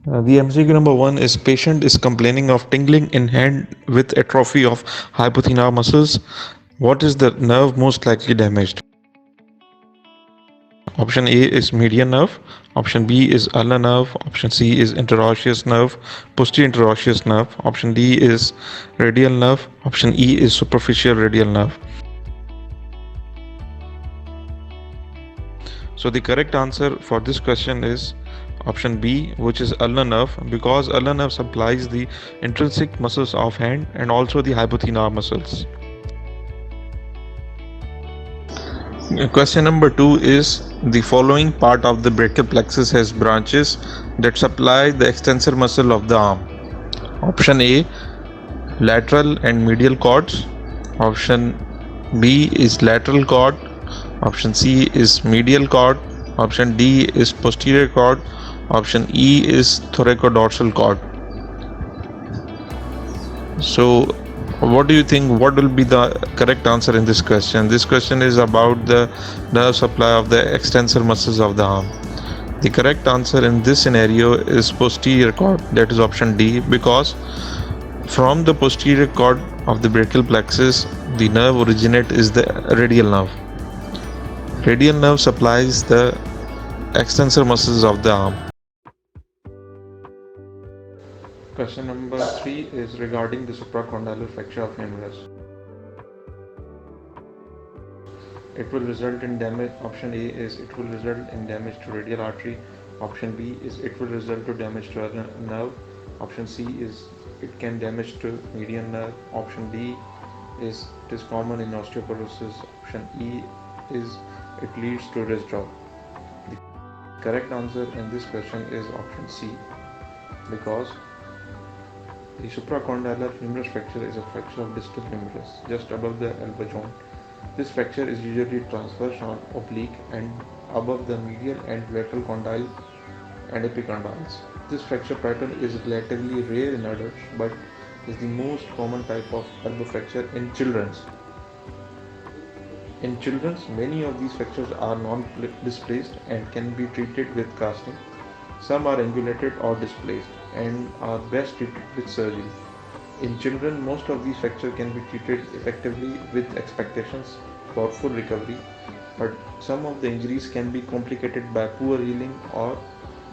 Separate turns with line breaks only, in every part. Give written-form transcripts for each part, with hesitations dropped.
The MCQ number one is patient is complaining of tingling in hand with atrophy of hypothenar muscles. What is the nerve most likely damaged? Option A is median nerve. Option B is ulnar nerve. Option C is interosseous nerve, posterior interosseous nerve. Option D is radial nerve. Option E is superficial radial nerve. So the correct answer for this question is option B, which is ulnar nerve, because ulnar nerve supplies the intrinsic muscles of hand and also the hypothenar muscles. Question number two is the following part of the brachial plexus has branches that supply the extensor muscle of the arm. Option A, lateral and medial cords. Option B is lateral cord. Option C is medial cord. Option D is posterior cord. Option E is thoracodorsal cord. So, what do you think? What will be the correct answer in this question? This question is about the nerve supply of the extensor muscles of the arm. The correct answer in this scenario is posterior cord, that is option D, because from the posterior cord of the brachial plexus, the nerve originate is the radial nerve. Radial nerve supplies the extensor muscles of the arm. Question number 3 is regarding the supracondylar fracture of humerus. It will result in damage. Option A is it will result in damage to radial artery. Option B is it will result to damage to other nerve. Option C is it can damage to median nerve. Option D is it is common in osteoporosis. Option E is it leads to wrist drop. The correct answer in this question is option C, because the supracondylar humerus fracture is a fracture of distal humerus just above the elbow joint. This fracture is usually transverse or oblique and above the medial and lateral condyle and epicondyles. This fracture pattern is relatively rare in adults but is the most common type of elbow fracture in children. In children, many of these fractures are non-displaced and can be treated with casting. Some are angulated or displaced and are best treated with surgery. In children, most of these fractures can be treated effectively with expectations for full recovery, but some of the injuries can be complicated by poor healing or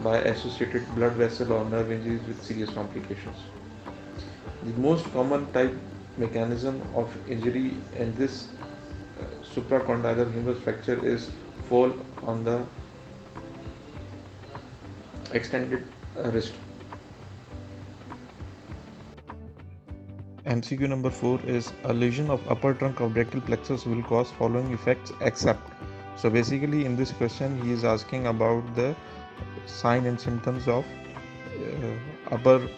by associated blood vessel or nerve injuries with serious complications. The most common type mechanism of injury in this supracondylar humerus fracture is fall on the extended wrist. MCQ number 4 is a lesion of upper trunk of brachial plexus will cause following effects except. So basically in this question he is asking about the sign and symptoms of upper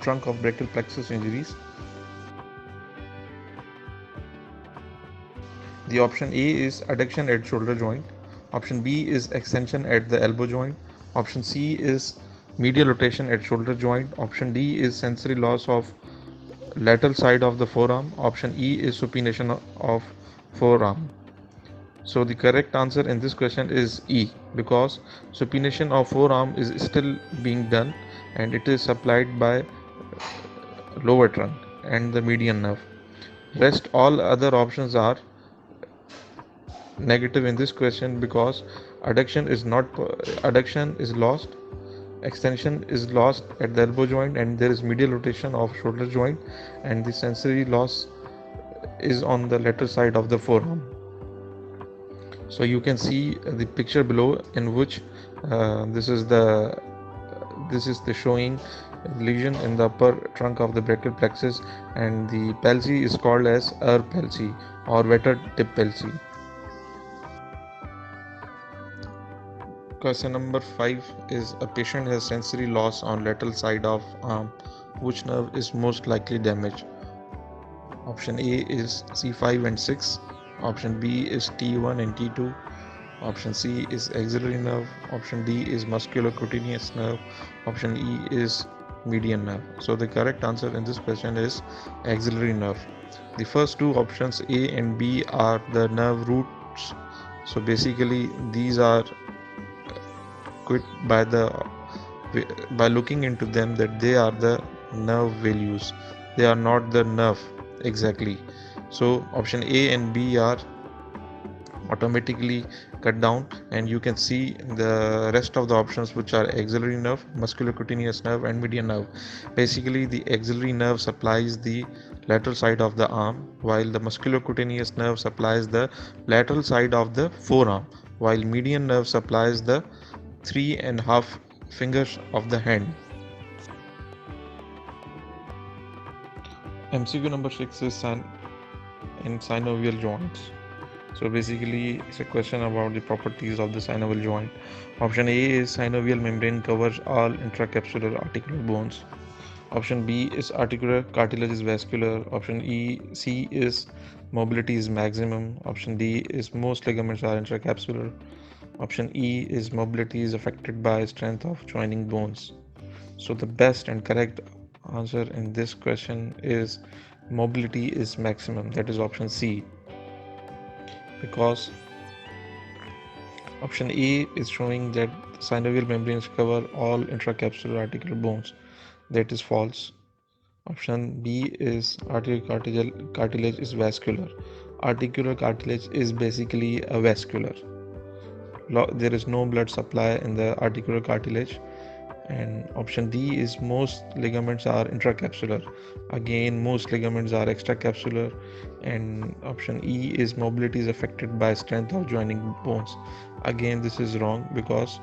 trunk of brachial plexus injuries. The option A is adduction at shoulder joint. Option B is extension at the elbow joint. Option C is medial rotation at shoulder joint. Option D is sensory loss of lateral side of the forearm. Option E is supination of forearm. So the correct answer in this question is E, because supination of forearm is still being done and it is supplied by lower trunk and the median nerve. Rest all other options are negative in this question, because adduction is lost, extension is lost at the elbow joint, and there is medial rotation of shoulder joint, and the sensory loss is on the lateral side of the forearm. So you can see the picture below in which this is the showing lesion in the upper trunk of the brachial plexus, and the palsy is called as Ehr palsy or vetter tip palsy. Question number 5 is a patient has sensory loss on lateral side of arm. Which nerve is most likely damaged? Option A is C5 and 6. Option B is T1 and T2. Option C is axillary nerve. Option D is musculocutaneous nerve. Option E is median nerve. So the correct answer in this question is axillary nerve. The first two options A and B are the nerve roots. So basically these are quit by the by looking into them that they are the nerve values. They are not the nerve exactly. So option A and B are automatically cut down, and you can see the rest of the options, which are axillary nerve, musculocutaneous nerve, and median nerve. Basically, the axillary nerve supplies the lateral side of the arm, while the musculocutaneous nerve supplies the lateral side of the forearm, while median nerve supplies the 3.5 fingers of the hand. MCQ number 6 is in synovial joints. So basically, it's a question about the properties of the synovial joint. Option A is synovial membrane covers all intracapsular articular bones. Option B is articular cartilage is vascular. Option C is mobility is maximum. Option D is most ligaments are intracapsular. Option E is mobility is affected by strength of joining bones. So the best and correct answer in this question is mobility is maximum. That is option C, because option A is showing that synovial membranes cover all intracapsular articular bones. That is false. Option B is articular cartilage is vascular. Articular cartilage is basically a vascular. There is no blood supply in the articular cartilage. And option D is most ligaments are intracapsular. Again, most ligaments are extracapsular. And option E is mobility is affected by strength of joining bones. Again, this is wrong, because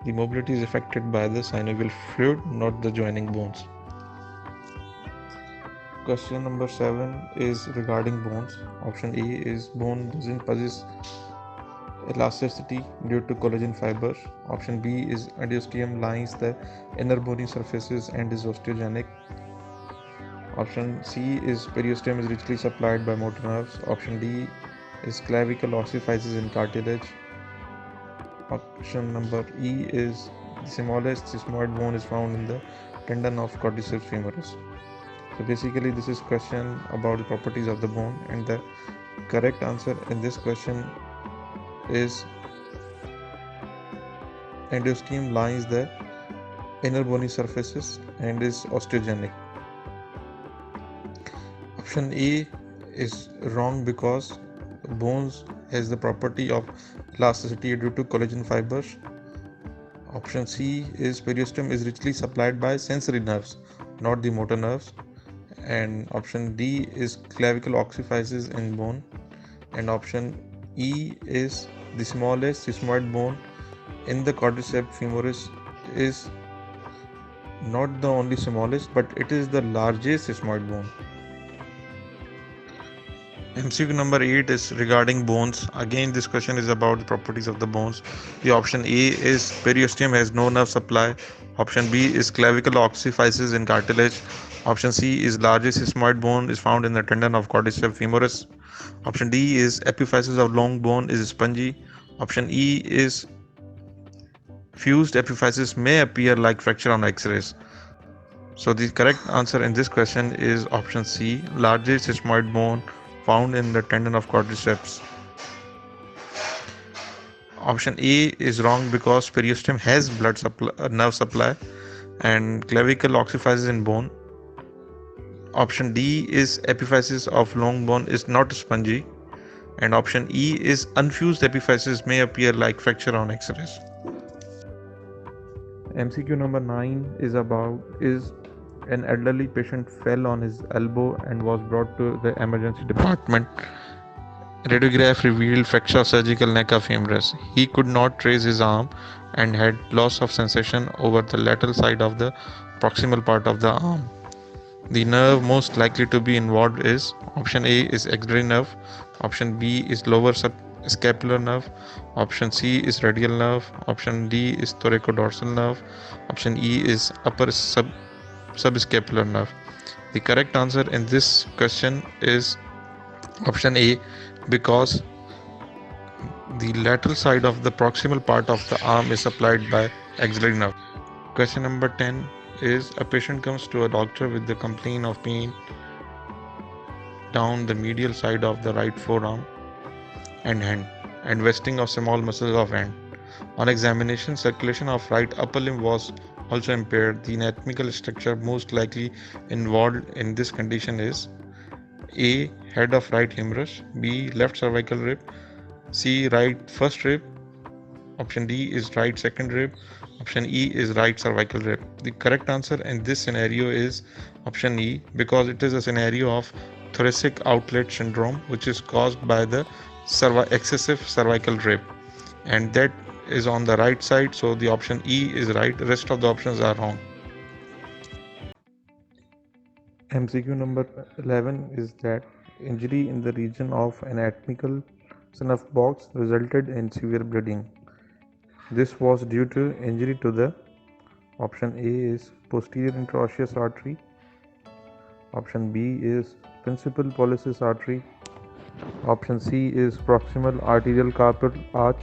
the mobility is affected by the synovial fluid, not the joining bones. Question number 7 is regarding bones. Option A is bone doesn't possess elasticity due to collagen fibers. Option B is endosteum lines the inner bony surfaces and is osteogenic. Option C is periosteum is richly supplied by motor nerves. Option D is clavicle ossifices in cartilage. Option number E is the smallest sigmoid bone is found in the tendon of quadriceps femoris. So basically, this is question about the properties of the bone, and the correct answer in this question is endosteum lines the inner bony surfaces and is osteogenic. Option A is wrong, because bones has the property of elasticity due to collagen fibers. Option C is periosteum is richly supplied by sensory nerves, not the motor nerves. And option D is clavicle ossifices in bone. And option E is the smallest sigmoid bone in the quadriceps femoris is not the only smallest, but it is the largest sigmoid bone. MCQ number 8 is regarding bones. Again, this question is about the properties of the bones. The option A is periosteum has no nerve supply. Option B is clavicle ossifices in cartilage. Option C is largest sigmoid bone is found in the tendon of quadriceps femoris. Option D is epiphysis of long bone is spongy. Option E is fused epiphysis may appear like fracture on X-rays. So the correct answer in this question is option C, largest sigmoid bone found in the tendon of quadriceps. Option A is wrong, because periosteum has nerve supply, and clavicle ossifices in bone. Option D is epiphysis of long bone is not spongy, and option E is unfused epiphysis may appear like fracture on X-rays. MCQ number 9 is an elderly patient fell on his elbow and was brought to the emergency department. Radiograph revealed fracture of cervical neck of femoris. He could not raise his arm and had loss of sensation over the lateral side of the proximal part of the arm. The nerve most likely to be involved is option A is axillary nerve, option B is lower scapular nerve, option C is radial nerve, option D is thoracodorsal nerve, option E is upper subscapular nerve. The correct answer in this question is option A, because the lateral side of the proximal part of the arm is supplied by axillary nerve. Question number 10 is a patient comes to a doctor with the complaint of pain down the medial side of the right forearm and hand and wasting of small muscles of hand. On examination, circulation of right upper limb was also impaired. The anatomical structure most likely involved in this condition is A. Head of right humerus, B. Left cervical rib, C. Right first rib, option D is right second rib, option E is right cervical rib. The correct answer in this scenario is option E, because it is a scenario of thoracic outlet syndrome, which is caused by the excessive cervical rib, and that is on the right side, so the option E is right. The rest of the options are wrong. MCQ number 11 is that injury in the region of anatomical snuff box resulted in severe bleeding. This was due to injury to the option A is posterior interosseous artery, option B is principal pollicis artery, option C is proximal arterial carpal arch,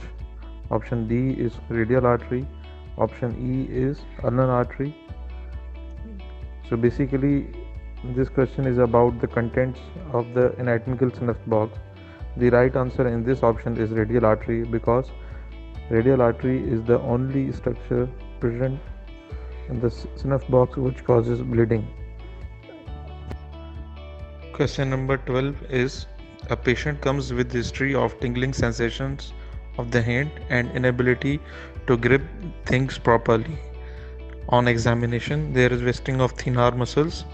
option D is radial artery, option E is ulnar artery. So basically this question is about the contents of the anatomical snuff box. The right answer in this option is radial artery, because radial artery is the only structure present in the snuff box which causes bleeding. Question number 12 is, a patient comes with history of tingling sensations of the hand and inability to grip things properly. On examination, there is wasting of thenar muscles.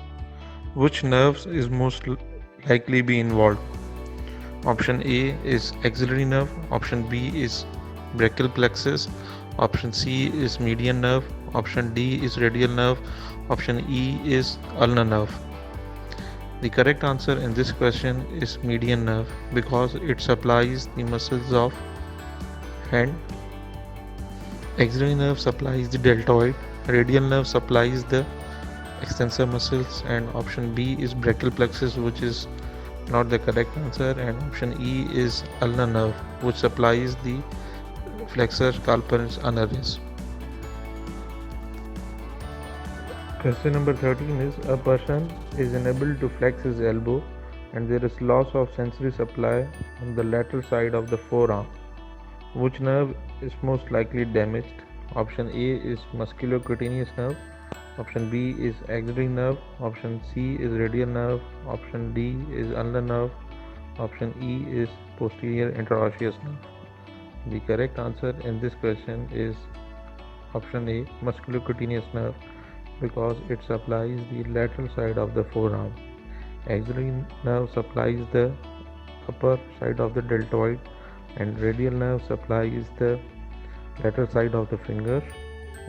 Which nerves is most likely be involved? Option A is axillary nerve, option B is brachial plexus, option C is median nerve, option D is radial nerve, option E is ulnar nerve. The correct answer in this question is median nerve, because it supplies the muscles of hand. Axillary nerve supplies the deltoid, radial nerve supplies the extensor muscles, and option B is brachial plexus, which is not the correct answer, and option E is ulnar nerve, which supplies the flexor carpus ulnaris. Question number 13 is, a person is unable to flex his elbow and there is loss of sensory supply on the lateral side of the forearm. Which nerve is most likely damaged? Option A is musculocutaneous nerve, option B is axillary nerve, option C is radial nerve, option D is ulnar nerve, option E is posterior interosseous nerve. The correct answer in this question is option A, musculocutaneous nerve, because it supplies the lateral side of the forearm. Axillary nerve supplies the upper side of the deltoid, and radial nerve supplies the lateral side of the finger,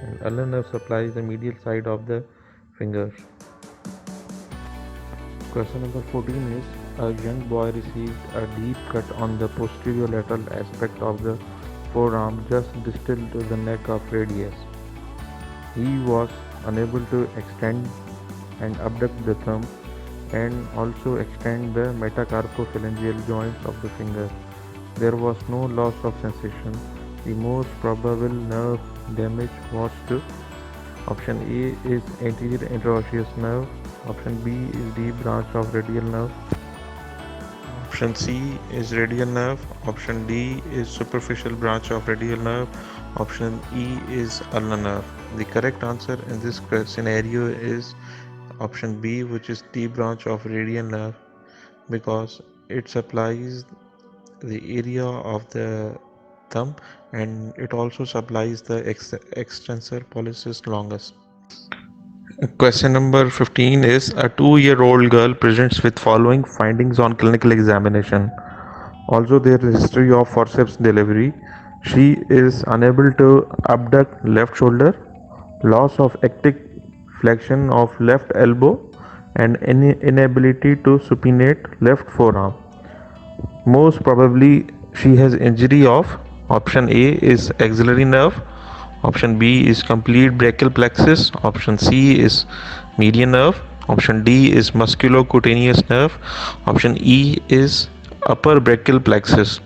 and ulnar nerve supplies the medial side of the fingers. Question number 14 is, a young boy received a deep cut on the posterior lateral aspect of the forearm just distal to the neck of radius. He was unable to extend and abduct the thumb and also extend the metacarpophalangeal joints of the finger. There was no loss of sensation. The most probable nerve damage was to option A is anterior interosseous nerve, option B is deep branch of radial nerve, option C is radial nerve, option D is superficial branch of radial nerve, option E is ulnar nerve. The correct answer in this scenario is option B, which is deep branch of radial nerve, because it supplies the area of the thumb and it also supplies the extensor pollicis longus. Question number 15 is, a 2-year-old girl presents with following findings on clinical examination. Also, there is history of forceps delivery. She is unable to abduct left shoulder, loss of active flexion of left elbow, and inability to supinate left forearm. Most probably, she has injury of option A is axillary nerve, option B is complete brachial plexus, option C is median nerve, option D is musculocutaneous nerve, option E is upper brachial plexus.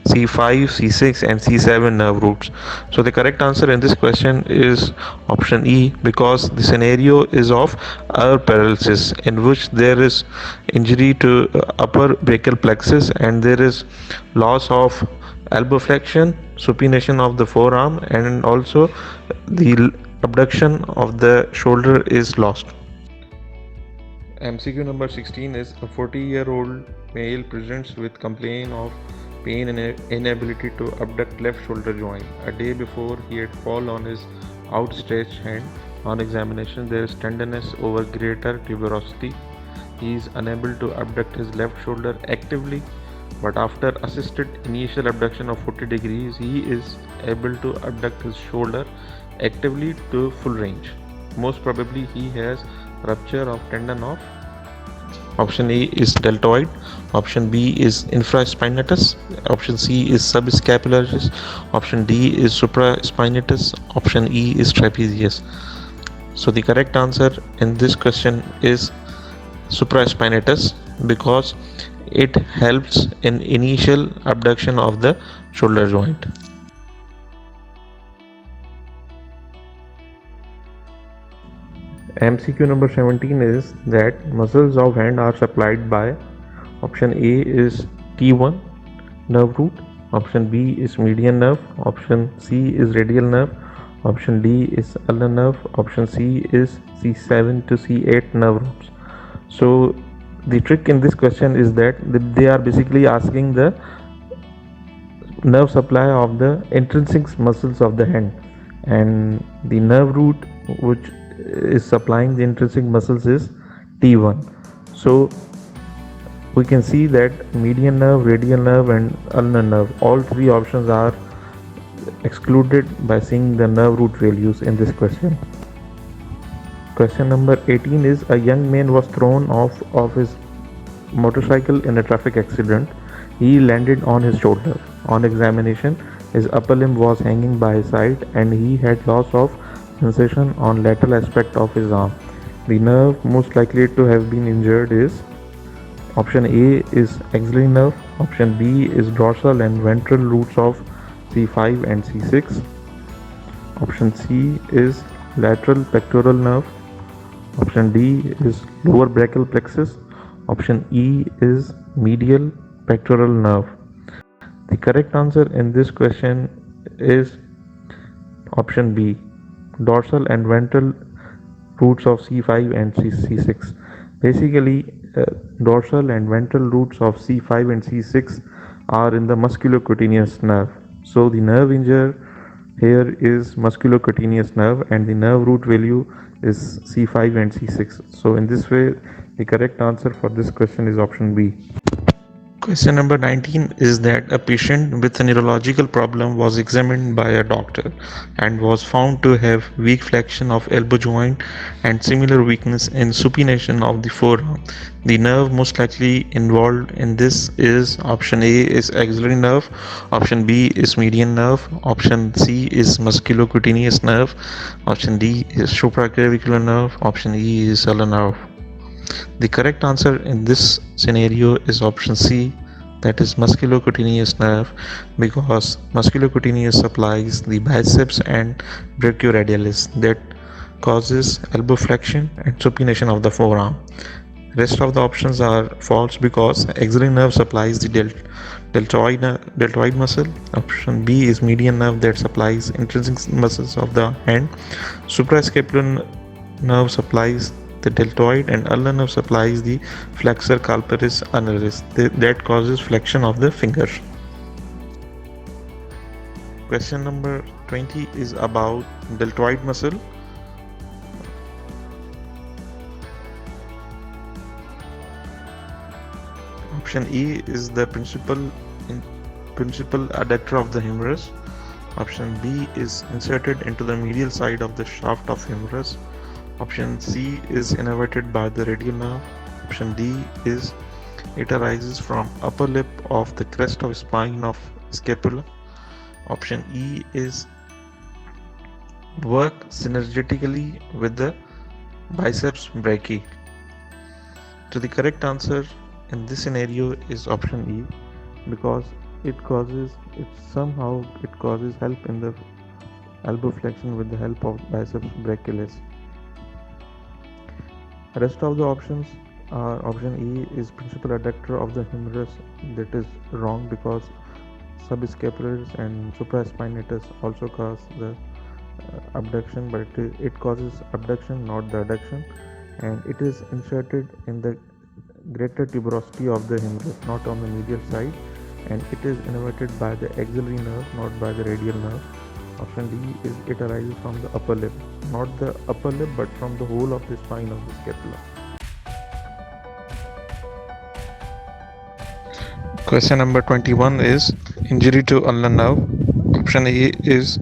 C5, C6 and C7 nerve roots. So the correct answer in this question is option E, because the scenario is of upper paralysis, in which there is injury to upper brachial plexus and there is loss of elbow flexion, supination of the forearm, and also the abduction of the shoulder is lost. MCQ number 16 is a 40-year-old male presents with complaint of pain and inability to abduct left shoulder joint. A day before he had fall on his outstretched hand. On examination, there is tenderness over greater tuberosity. He is unable to abduct his left shoulder actively, but after assisted initial abduction of 40 degrees, he is able to abduct his shoulder actively to full range. Most probably he has rupture of tendon of option A is deltoid, option B is infraspinatus, option C is subscapularis, option D is supraspinatus, option E is trapezius. So the correct answer in this question is supraspinatus because it helps in initial abduction of the shoulder joint. MCQ number 17 is that muscles of hand are supplied by option A is T1 nerve root, option B is median nerve, option C is radial nerve, option D is ulnar nerve, option C is C7 to C8 nerve roots. So the trick in this question is that they are basically asking the nerve supply of the intrinsic muscles of the hand, and the nerve root which is supplying the intrinsic muscles is T1. So we can see that median nerve, radial nerve and ulnar nerve, all three options are excluded by seeing the nerve root values in this question. Question number 18 is a young man was thrown off of his motorcycle in a traffic accident. He landed on his shoulder. On examination, his upper limb was hanging by his side and he had loss of sensation on lateral aspect of his arm. The nerve most likely to have been injured is option A is axillary nerve, option B is dorsal and ventral roots of C5 and C6, option C is lateral pectoral nerve, option D is lower brachial plexus, option E is medial pectoral nerve. The correct answer in this question is option B, dorsal and ventral roots of C5 and C6. Basically, dorsal and ventral roots of C5 and C6 are in the musculocutaneous nerve. So the nerve injured here is musculocutaneous nerve and the nerve root value is C5 and C6. So in this way, the correct answer for this question is option B. Question number 19 is that a patient with a neurological problem was examined by a doctor and was found to have weak flexion of elbow joint and similar weakness in supination of the forearm. The nerve most likely involved in this is option A is axillary nerve, option B is median nerve, option C is musculocutaneous nerve, option D is supraclavicular nerve, option E is ulnar nerve. The correct answer in this scenario is option C, that is musculocutaneous nerve, because musculocutaneous supplies the biceps and brachioradialis that causes elbow flexion and supination of the forearm. Rest of the options are false because axillary nerve supplies the deltoid muscle. Option B is median nerve that supplies intrinsic muscles of the hand. Suprascapular nerve supplies the deltoid and ulnar nerve supplies the flexor carparis ulnaris that causes flexion of the fingers. Question number 20 is about deltoid muscle. Option E is the principal adductor of the humerus. Option B is inserted into the medial side of the shaft of humerus. Option C is innervated by the radial nerve. Option D is it arises from upper lip of the crest of spine of scapula. Option E is work synergetically with the biceps brachii. So the correct answer in this scenario is option E, because it causes help in the elbow flexion with the help of biceps brachialis. Rest of the options are option E is principal adductor of the humerus. That is wrong because subscapularis and supraspinatus also cause the abduction, but it causes abduction, not the adduction, and it is inserted in the greater tuberosity of the humerus, not on the medial side, and it is innervated by the axillary nerve, not by the radial nerve. Option D is it arises from the upper lip, not the upper lip, but from the whole of the spine of the scapula. Question number 21 is injury to ulnar nerve. Option A is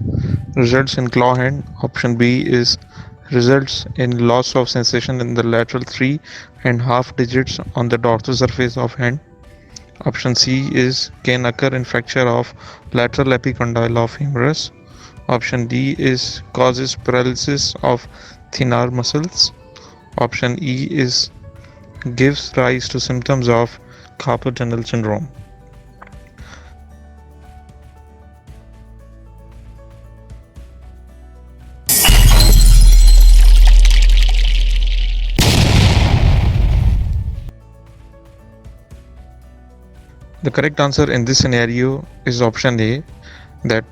results in claw hand. Option B is results in loss of sensation in the lateral 3.5 digits on the dorsal surface of hand. Option C is can occur in fracture of lateral epicondyle of humerus. Option D is causes paralysis of thenar muscles. Option E is gives rise to symptoms of carpal tunnel syndrome. The correct answer in this scenario is option A, that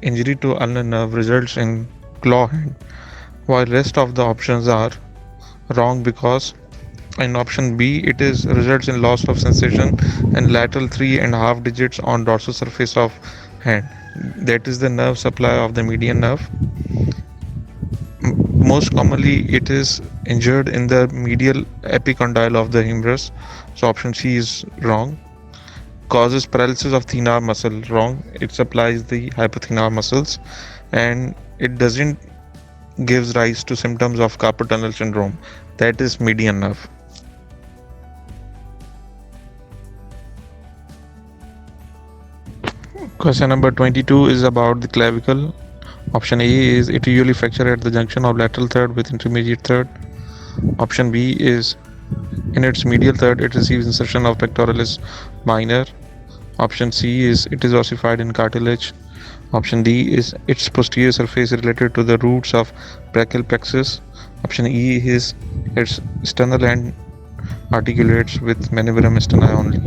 injury to ulnar nerve results in claw hand, while rest of the options are wrong because in option B it is results in loss of sensation and lateral 3.5 digits on dorsal surface of hand. That is the nerve supply of the median nerve. Most commonly it is injured in the medial epicondyle of the humerus, so option C is wrong. Causes paralysis of thenar muscle, wrong. It supplies the hypothenar muscles, and it doesn't gives rise to symptoms of carpal tunnel syndrome, that is median nerve. Question number 22 is about the clavicle. Option A is it usually fracture at the junction of lateral third with intermediate third. Option B is in its medial third it receives insertion of pectoralis minor. Option C is it is ossified in cartilage. Option D is its posterior surface related to the roots of brachial plexus. Option E is its sternal end articulates with manubrium sterni only.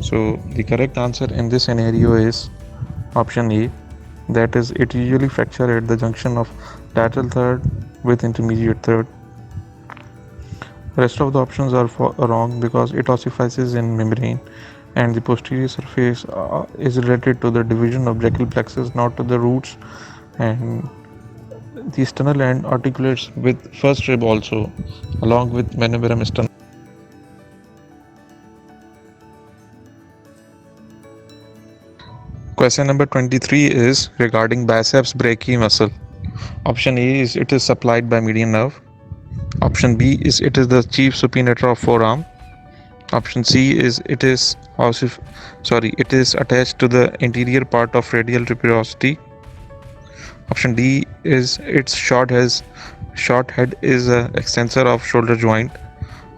So the correct answer in this scenario is option A, that is it usually fracture at the junction of lateral third with intermediate third. Rest of the options are wrong because it ossifies in membrane, and the posterior surface is related to the division of brachial plexus, not to the roots, and the sternal end articulates with first rib also, along with manubrium sternum. Question number 23 is regarding biceps brachii muscle. Option A is it is supplied by median nerve. Option B is it is the chief supinator of forearm. Option C is it is attached to the anterior part of radial tuberosity. Option D is its short head is an extensor of shoulder joint.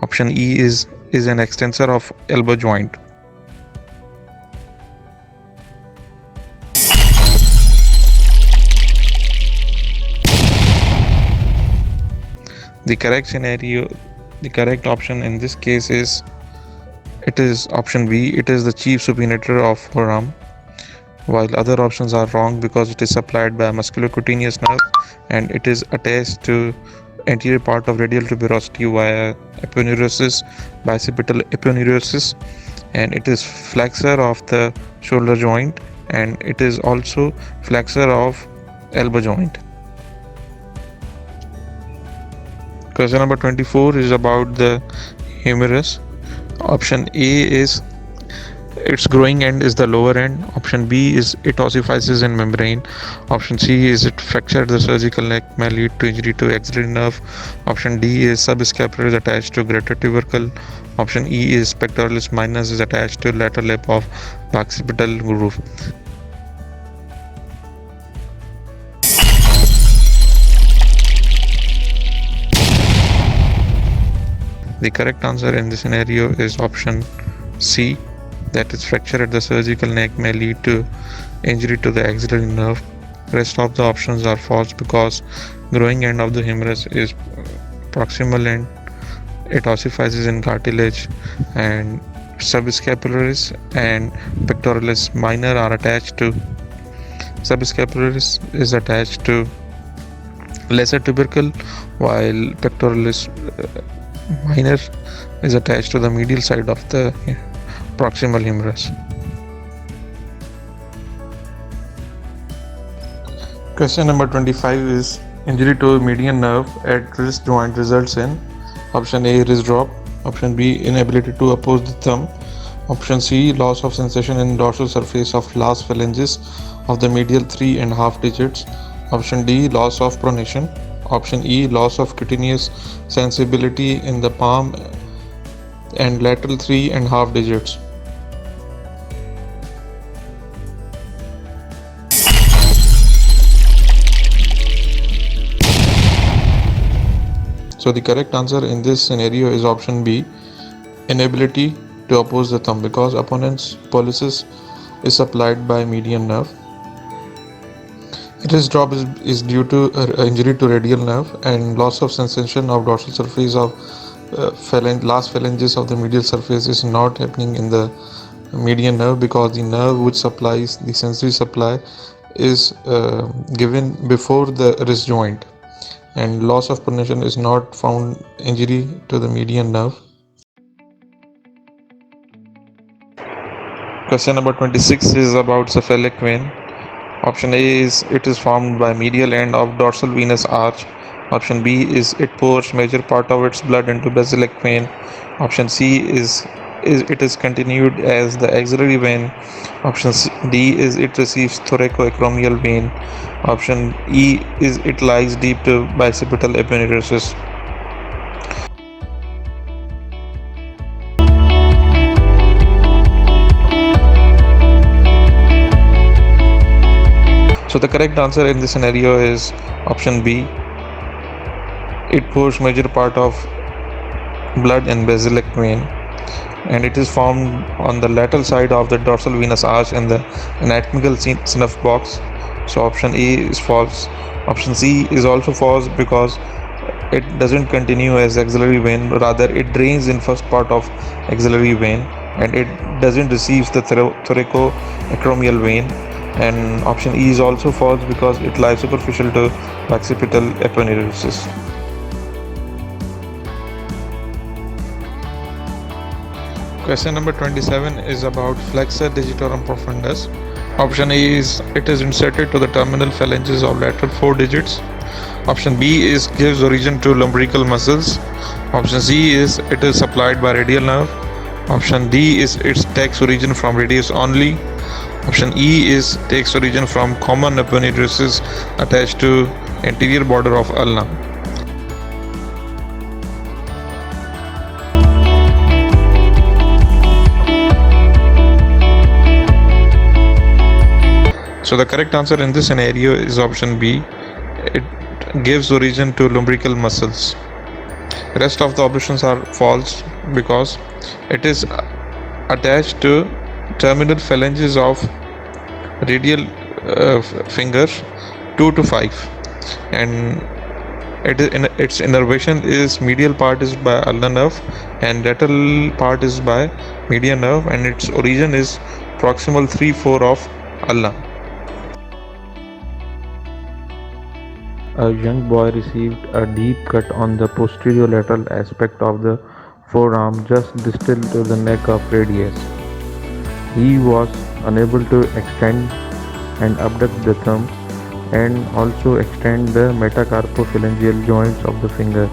Option E is an extensor of elbow joint. The correct option in this case is it is option B, it is the chief supinator of forearm, while other options are wrong because it is supplied by a musculocutaneous nerve and it is attached to anterior part of radial tuberosity via aponeurosis, bicipital aponeurosis, and it is flexor of the shoulder joint, and it is also flexor of elbow joint. Question number 24 is about the humerus. Option A is its growing end is the lower end. Option B is it ossifies in membrane. Option C is it fractured the surgical neck may lead to injury to axillary nerve. Option D is subscapular is attached to greater tubercle. Option E is pectoralis minor is attached to lateral lip of occipital groove. The correct answer in this scenario is option C, that is fracture at the surgical neck may lead to injury to the axillary nerve. Rest of the options are false because growing end of the humerus is proximal end, It ossifies in cartilage, and subscapularis and pectoralis minor are attached to subscapularis is attached to lesser tubercle, while pectoralis minor is attached to the medial side of the proximal humerus. Question number 25 is injury to median nerve at wrist joint results in option A wrist drop, option B inability to oppose the thumb, option C loss of sensation in dorsal surface of last phalanges of the medial 3.5 digits, option D loss of pronation, option E loss of cutaneous sensibility in the palm and lateral 3.5 digits. So the correct answer in this scenario is option B, inability to oppose the thumb, because opponent's pollicis is supplied by median nerve. Wrist drop is due to injury to radial nerve, and loss of sensation of dorsal surface of last phalanges of the medial surface is not happening in the median nerve, because the nerve which supplies the sensory supply is given before the wrist joint, and loss of pronation is not found injury to the median nerve. Question number 26 is about cephalic vein. Option A is it is formed by medial end of dorsal venous arch. Option B is it pours major part of its blood into basilic vein. Option C is it is continued as the axillary vein. Option D is it receives thoracoacromial vein. Option E is it lies deep to bicipital aponeurosis. So the correct answer in this scenario is option B. It pours major part of blood in basilic vein, and it is formed on the lateral side of the dorsal venous arch in the anatomical snuff box. So option A is false. Option C is also false because it doesn't continue as axillary vein, rather it drains in first part of axillary vein, and it doesn't receive the thoracoacromial vein. And option E is also false because it lies superficial to bicipital aponeurosis. Question number 27 is about flexor digitorum profundus. Option A is it is inserted to the terminal phalanges of lateral 4 digits. Option B is gives origin to lumbrical muscles. Option C is it is supplied by radial nerve. Option D is it takes origin from radius only. Option E is takes origin from common aponeurosis attached to anterior border of ulna. So the correct answer in this scenario is option B. It gives origin to lumbrical muscles. Rest of the options are false because it is attached to terminal phalanges of radial finger 2 to 5, and its innervation is medial part is by ulnar nerve and lateral part is by median nerve, and its origin is proximal 3-4 of ulna. A young boy received a deep cut on the posterior lateral aspect of the forearm just distal to the neck of radius. He was unable to extend and abduct the thumb and also extend the metacarpophalangeal joints of the finger.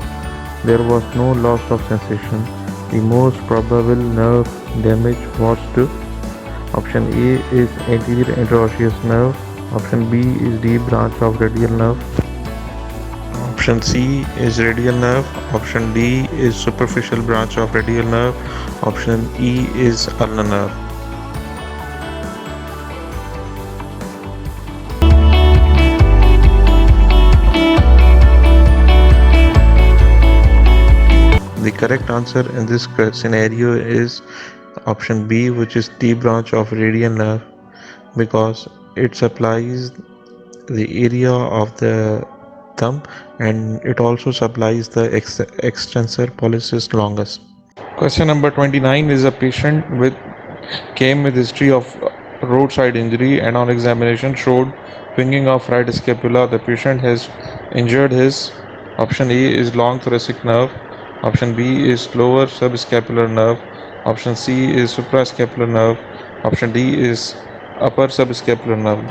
There was no loss of sensation. The most probable nerve damage was to option A is anterior interosseous nerve, option B is deep branch of radial nerve, option C is radial nerve, option D is superficial branch of radial nerve, option E is ulnar nerve. The correct answer in this scenario is option B, which is D branch of radial nerve, because it supplies the area of the thumb, and it also supplies the extensor pollicis longus. Question number 29 is a patient with came with history of roadside injury and on examination showed twinging of right scapula. The patient has injured his option A is long thoracic nerve, option B is lower subscapular nerve, option C is suprascapular nerve, option D is upper subscapular nerve.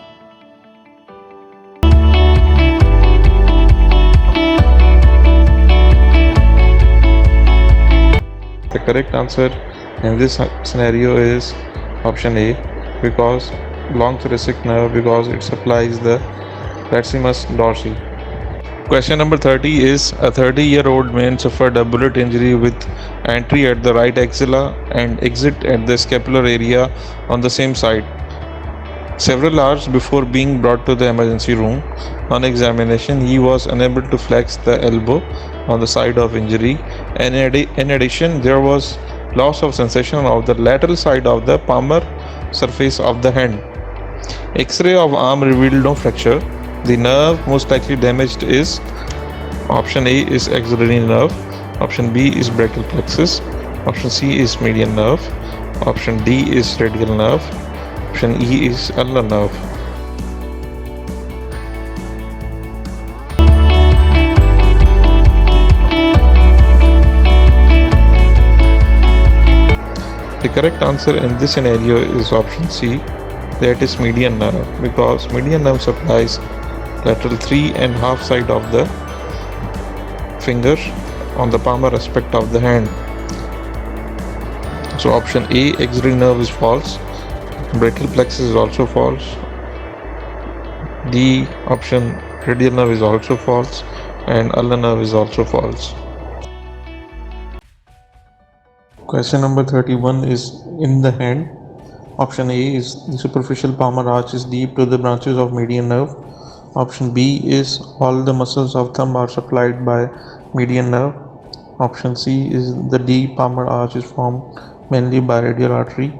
The correct answer in this scenario is option A, because long thoracic nerve, because it supplies the latissimus dorsi. Question number 30 is a 30-year-old man suffered a bullet injury with entry at the right axilla and exit at the scapular area on the same side. Several hours before being brought to the emergency room, on examination, he was unable to flex the elbow on the side of injury, and in addition, there was loss of sensation of the lateral side of the palmar surface of the hand. X-ray of arm revealed no fracture. The nerve most likely damaged is option A is axillary nerve, option B is brachial plexus, option C is median nerve, option D is radial nerve, option E is ulnar nerve. The correct answer in this scenario is option C, that is median nerve, because median nerve supplies lateral 3.5 side of the finger on the palmar aspect of the hand. So option A, axillary nerve, is false. Brachial plexus is also false. D option, radial nerve, is also false, and ulnar nerve is also false. Question number 31 is in the hand. Option A is the superficial palmar arch is deep to the branches of median nerve. Option B is all the muscles of thumb are supplied by median nerve. Option C is the deep palmar arch is formed mainly by radial artery.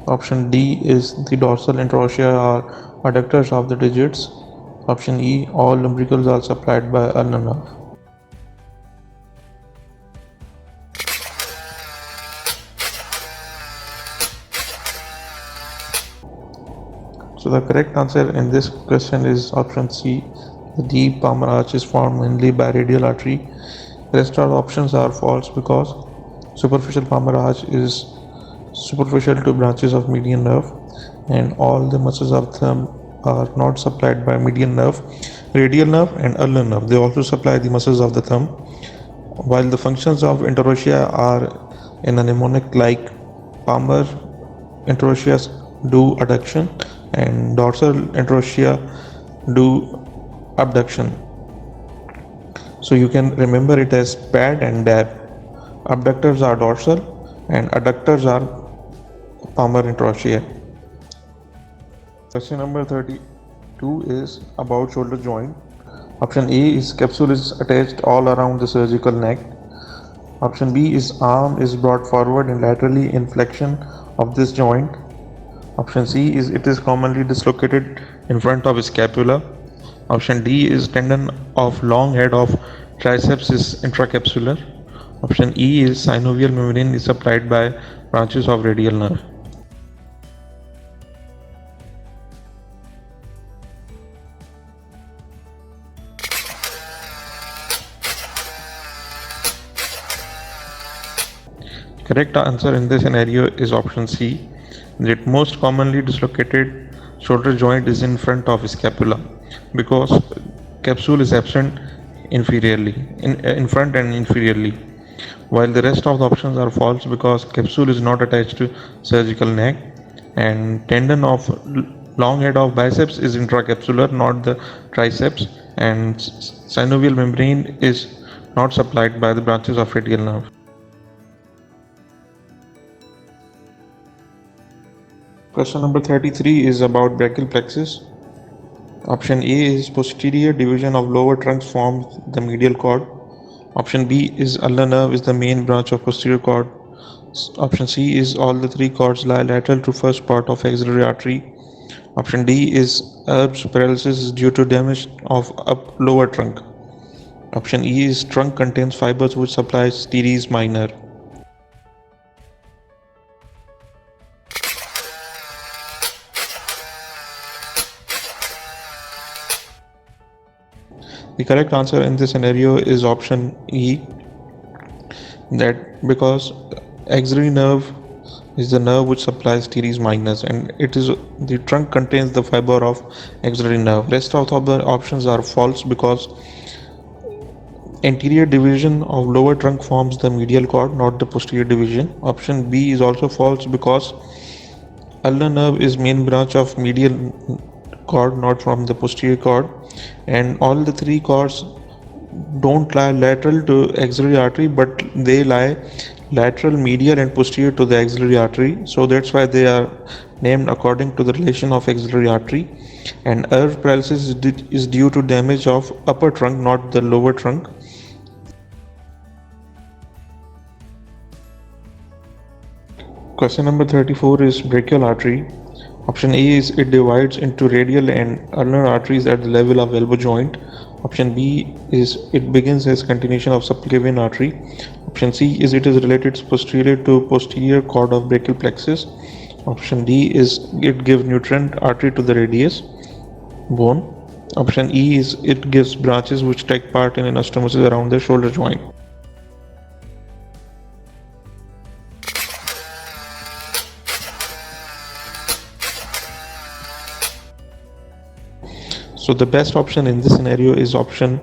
Option D is the dorsal interossea are adductors of the digits. Option E, all lumbricals are supplied by ulnar nerve. So the correct answer in this question is option C. The deep palmar arch is formed mainly by radial artery. The rest of the options are false because superficial palmar arch is superficial to branches of median nerve, and all the muscles of thumb are not supplied by median nerve, radial nerve, and ulnar nerve. They also supply the muscles of the thumb, while the functions of interossea are in a mnemonic like palmar interossea do adduction and dorsal interossea do abduction. So you can remember it as PAD and DAB. Abductors are dorsal and adductors are palmar interossea. Question number 32 is about shoulder joint. Option A is capsule is attached all around the surgical neck. Option B is arm is brought forward and laterally in flexion of this joint. Option C is it is commonly dislocated in front of scapula. Option D is tendon of long head of triceps is intracapsular. Option E is synovial membrane is supplied by branches of radial nerve. Correct answer in this scenario is option C. The most commonly dislocated shoulder joint is in front of scapula because capsule is absent inferiorly, in front and inferiorly, while the rest of the options are false because capsule is not attached to surgical neck, and tendon of long head of biceps is intracapsular, not the triceps, and synovial membrane is not supplied by the branches of radial nerve. Question number 33 is about brachial plexus. Option A is posterior division of lower trunks forms the medial cord. Option B is ulnar nerve is the main branch of posterior cord. Option C is all the three cords lie lateral to first part of axillary artery. Option D is Erb's paralysis is due to damage of lower trunk. Option E is trunk contains fibers which supplies teres minor. The correct answer in this scenario is option E, that because axillary nerve is the nerve which supplies teres minor, and it is the trunk contains the fiber of axillary nerve. Rest of the other options are false because anterior division of lower trunk forms the medial cord, not the posterior division. Option B is also false because ulnar nerve is main branch of medial cord, not from the posterior cord, and all the three cords don't lie lateral to axillary artery, but they lie lateral, medial, and posterior to the axillary artery. So that's why they are named according to the relation of axillary artery. And nerve paralysis is due to damage of upper trunk, not the lower trunk. Question number 34 is brachial artery. Option A is it divides into radial and ulnar arteries at the level of elbow joint. Option B is it begins as continuation of subclavian artery. Option C is it is related posterior to posterior cord of brachial plexus. Option D is it gives nutrient artery to the radius bone. Option E is it gives branches which take part in anastomosis around the shoulder joint. So the best option in this scenario is option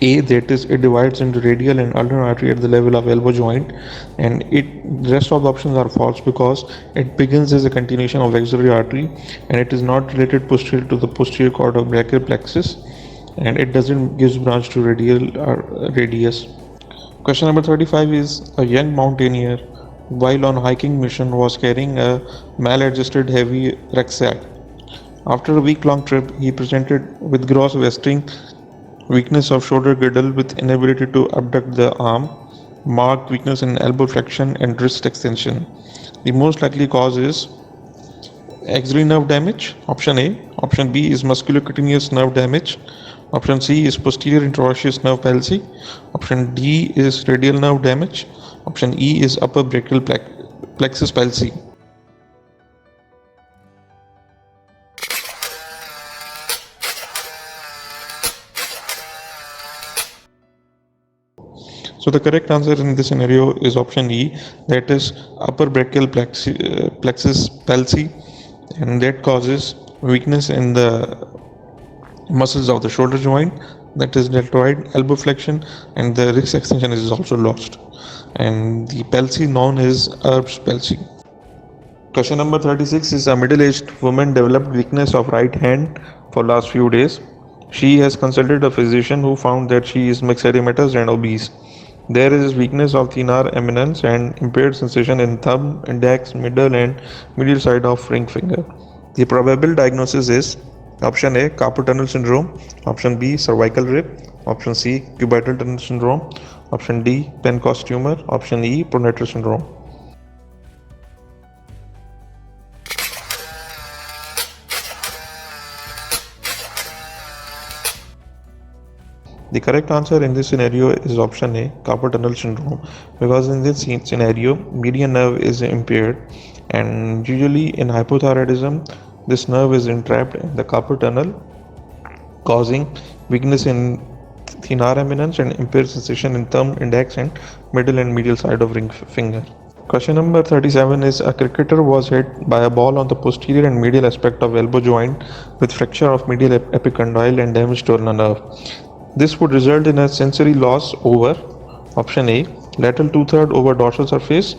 A, that is it divides into radial and ulnar artery at the level of elbow joint, and the rest of the options are false because it begins as a continuation of axillary artery and it is not related posterior to the posterior cord of brachial plexus, and it doesn't give branch to radial or radius. Question number 35 is a young mountaineer while on hiking mission was carrying a maladjusted heavy rucksack. After a week-long trip, he presented with gross wasting, weakness of shoulder girdle with inability to abduct the arm, marked weakness in elbow flexion and wrist extension. The most likely cause is axillary nerve damage, option A. Option B is musculocutaneous nerve damage. Option C is posterior interosseous nerve palsy. Option D is radial nerve damage. Option E is upper brachial plexus palsy. So the correct answer in this scenario is option E, that is upper brachial plexus palsy, and that causes weakness in the muscles of the shoulder joint, that is deltoid, elbow flexion, and the wrist extension is also lost, and the palsy known as Erb's palsy. Question number 36 is a middle-aged woman developed weakness of right hand for last few days. She has consulted a physician who found that she is myxedematous and obese. There is weakness of thenar eminence and impaired sensation in thumb, index, middle and medial side of ring finger. The probable diagnosis is option A, carpal tunnel syndrome, option B, cervical rib, option C, cubital tunnel syndrome, option D, Pancoast tumor, option E, pronator syndrome. The correct answer in this scenario is option A, carpal tunnel syndrome, because in this scenario, median nerve is impaired, and usually in hypothyroidism, this nerve is entrapped in the carpal tunnel, causing weakness in thenar eminence and impaired sensation in thumb, index, and middle and medial side of ring finger. Question number 37 is a cricketer was hit by a ball on the posterior and medial aspect of elbow joint with fracture of medial epicondyle and damage to ulnar nerve. This would result in a sensory loss over option A, lateral 2/3 over dorsal surface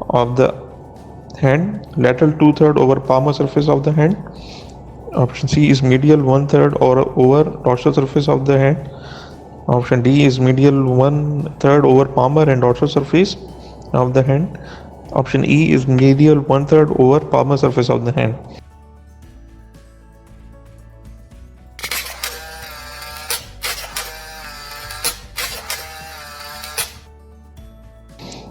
of the hand, lateral 2/3 over palmar surface of the hand. Option C is medial 1/3 over dorsal surface of the hand. Option D is medial 1/3 over palmar and dorsal surface of the hand. Option E is medial 1/3 over palmar surface of the hand.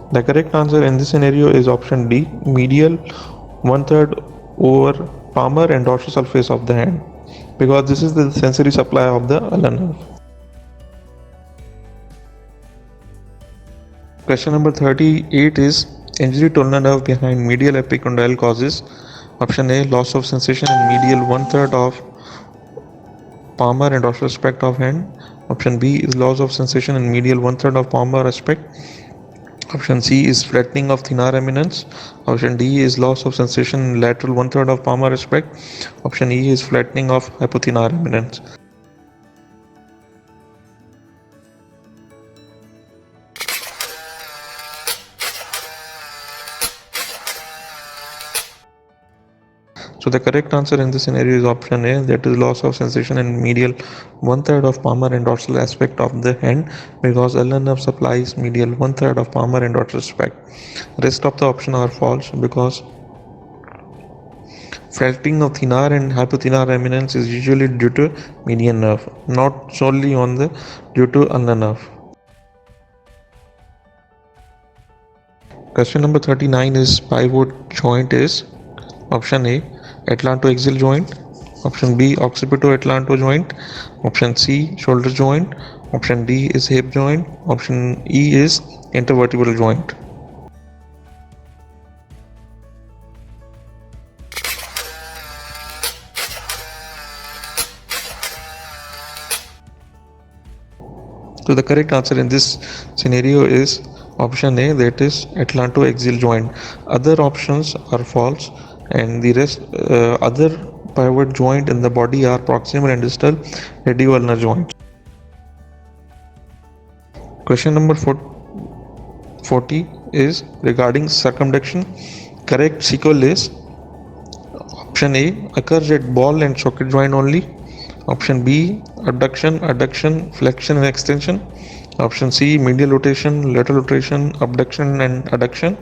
The correct answer in this scenario is option D, medial 1/3 over palmar and dorsal surface of the hand, because this is the sensory supply of the ulnar nerve. Question number 38 is injury to ulnar nerve behind medial epicondyle causes. Option A, loss of sensation in medial one third of palmar and dorsal aspect of hand. Option B is loss of sensation in medial one third of palmar aspect. Option C is flattening of thenar eminence. Option D is loss of sensation in lateral one third of palmar aspect. Option E is flattening of hypothenar eminence. So the correct answer in this scenario is option A, that is loss of sensation in medial one third of palmar and dorsal aspect of the hand, because ulnar nerve supplies medial one third of palmar and dorsal aspect. Rest of the option are false because flattening of thenar and hypothenar eminence is usually due to median nerve, not solely due to ulnar nerve. Question number 39 is pivot joint is option A, atlantoaxial joint. Option B, occipito-atlanto joint. Option C, shoulder joint. Option D is hip joint. Option E is intervertebral joint. So the correct answer in this scenario is option A, that is atlantoaxial joint. Other options are false, and the rest other pivot joint in the body are proximal and distal radioulnar joints. Question number 40 is regarding circumduction. Correct sequel is option A, occurs at ball and socket joint only. Option B, abduction, adduction, flexion and extension. Option C, medial rotation, lateral rotation, abduction and adduction.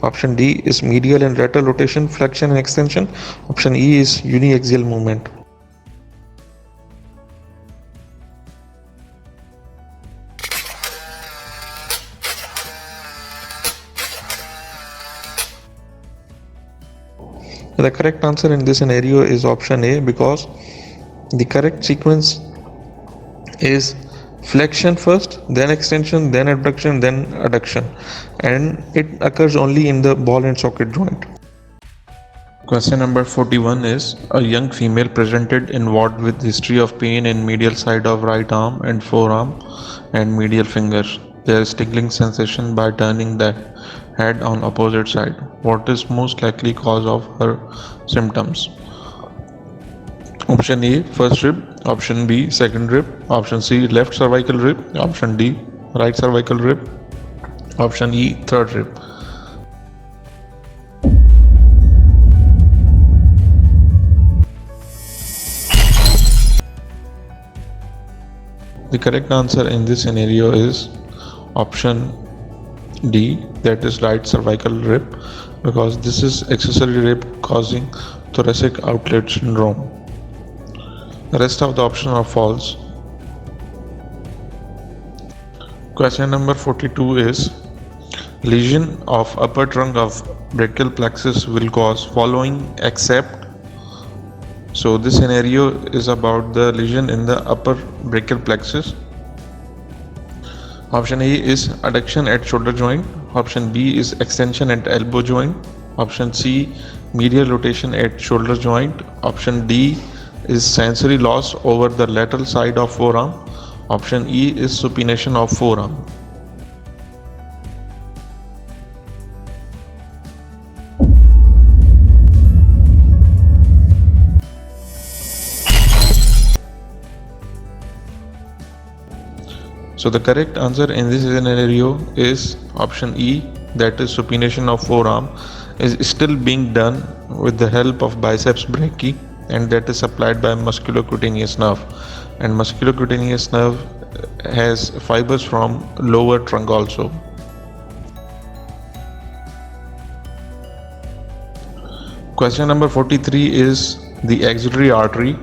Option D is medial and lateral rotation, flexion and extension. Option E is uniaxial movement. The correct answer in this scenario is option A, because the correct sequence is flexion first, then extension, then abduction, then adduction, and it occurs only in the ball and socket joint. Question number 41 is a young female presented in ward with history of pain in medial side of right arm and forearm and medial finger. There is tingling sensation by turning the head on opposite side. What is most likely cause of her symptoms? Option A, first rib. Option B, second rib. Option C, left cervical rib. Option D, right cervical rib. Option E, third rib. The correct answer in this scenario is option D, that is right cervical rib, because this is accessory rib causing thoracic outlet syndrome. The rest of the options are false. Question number 42 is lesion of upper trunk of brachial plexus will cause following except. So this scenario is about the lesion in the upper brachial plexus. Option A is adduction at shoulder joint. Option B is extension at elbow joint. Option C, medial rotation at shoulder joint. Option D is sensory loss over the lateral side of forearm. Option E is supination of forearm. So the correct answer in this scenario is option E, that is supination of forearm, is still being done with the help of biceps brachii, and that is supplied by musculocutaneous nerve, and musculocutaneous nerve has fibers from lower trunk also. Question number 43 is the axillary artery.